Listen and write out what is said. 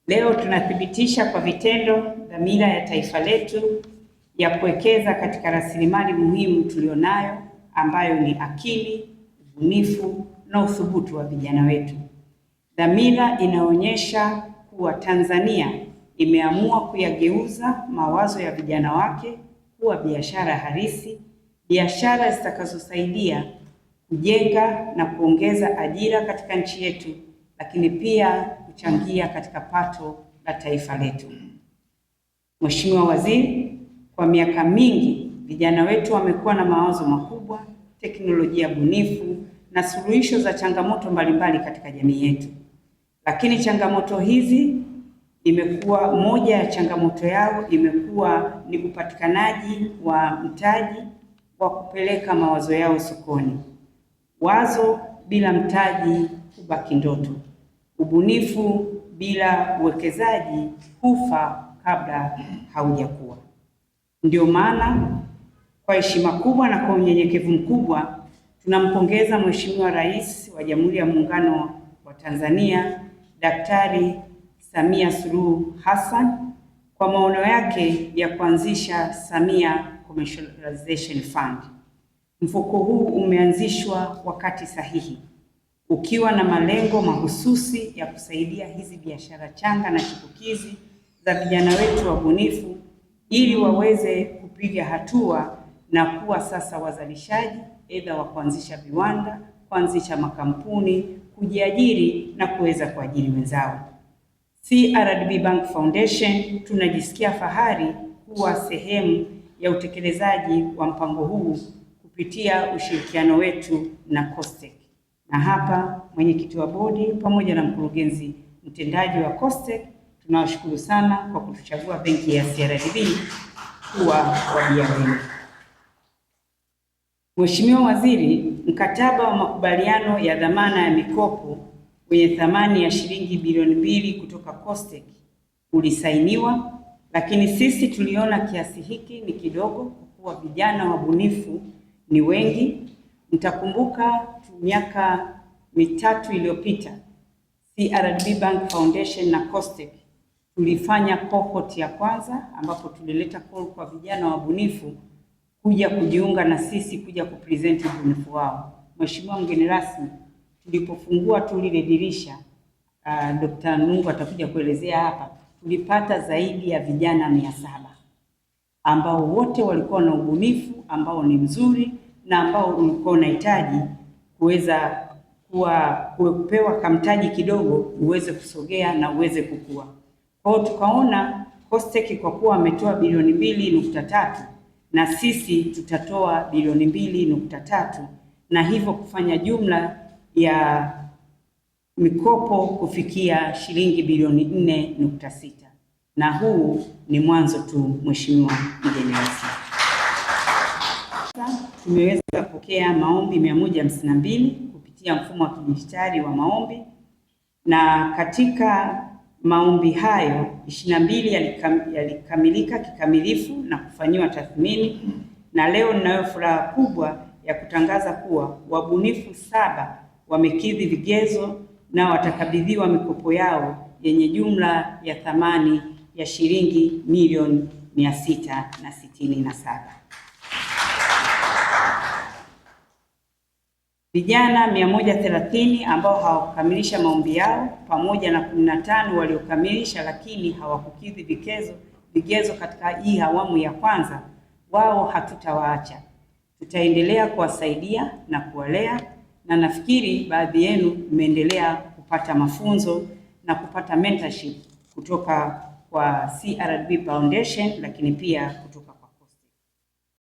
Leo tunathibitisha kwa vitendo dhamira ya taifa letu ya kuwekeza katika rasilimali muhimu tulionayo ambayo ni akili, ubunifu na uthubutu wa vijana wetu. Dhamira inaonyesha kuwa Tanzania imeamua kuyageuza mawazo ya vijana wake kuwa biashara halisi, biashara zitakazosaidia kujenga na kuongeza ajira katika nchi yetu, lakini pia kuchangia katika pato la taifa letu. Mheshimiwa Waziri, kwa miaka mingi vijana wetu wamekuwa na mawazo makubwa, teknolojia bunifu na suluhisho za changamoto mbalimbali katika jamii yetu. Lakini changamoto hizi moja ya changamoto yao imekuwa ni upatikanaji wa mtaji wa kupeleka mawazo yao sokoni. Wazo bila mtaji hubaki ndoto. Ubunifu bila uwekezaji hufa kabla haujakuwa. Ndio maana kwa heshima kubwa na kwa unyenyekevu mkubwa tunampongeza Mheshimiwa Rais wa Jamhuri ya Muungano wa Tanzania Daktari Samia Suluhu Hassan kwa maono yake ya kuanzisha Samia Commercialization Fund. Mfuko huu umeanzishwa wakati sahihi, ukiwa na malengo mahususi ya kusaidia hizi biashara changa na chipukizi za vijana wetu wabunifu ili waweze kupiga hatua na kuwa sasa wazalishaji, aidha wa kuanzisha viwanda, kuanzisha makampuni, kujiajiri na kuweza kuajiri wenzao. CRDB Bank Foundation tunajisikia fahari kuwa sehemu ya utekelezaji wa mpango huu kupitia ushirikiano wetu na COSTECH. Na hapa mwenyekiti wa bodi pamoja na mkurugenzi mtendaji wa COSTECH tunawashukuru sana kwa kutuchagua benki ya CRDB kuwa wadau wetu. Mheshimiwa Waziri, mkataba wa makubaliano ya dhamana ya mikopo wenye thamani ya shilingi bilioni 2 kutoka COSTECH ulisainiwa, lakini sisi tuliona kiasi hiki ni kidogo kwa kuwa vijana wabunifu ni wengi. Mtakumbuka miaka mitatu iliyopita CRDB Bank Foundation na COSTECH tulifanya cohort ya kwanza ambapo tulileta call kwa vijana wabunifu kuja kujiunga na sisi kuja kupresent ubunifu wao. Mheshimiwa mgeni rasmi, tulipofungua tu lile dirisha, Dr. Nungu atakuja kuelezea hapa, tulipata zaidi ya vijana 700 ambao wote walikuwa na ubunifu ambao ni mzuri na ambao ulikuwa unahitaji kuweza kupewa kamtaji kidogo uweze kusogea na uweze kukua. Kwa hiyo tukaona COSTECH kwa kuwa ametoa bilioni 2.3 na sisi tutatoa bilioni 2.3 na hivyo kufanya jumla ya mikopo kufikia shilingi bilioni 4.6, na huu ni mwanzo tu. Mheshimiwa mgeni rasmi, tumeweza kupokea maombi 152 kupitia mfumo wa kidijitali wa maombi, na katika maombi hayo 22 yalikamilika kikamilifu na kufanyiwa tathmini, na leo ninayo furaha kubwa ya kutangaza kuwa wabunifu 7 wamekidhi vigezo na watakabidhiwa mikopo yao yenye jumla ya thamani ya shilingi milioni 667. Vijana 130 ambao hawakukamilisha maombi yao pamoja na 15 waliokamilisha lakini hawakukidhi vigezo katika hii awamu ya kwanza, wao hatutawaacha. Tutaendelea kuwasaidia na kuwalea, na nafikiri baadhi yenu mmeendelea kupata mafunzo na kupata mentorship kutoka kwa CRDB Foundation lakini pia kutoka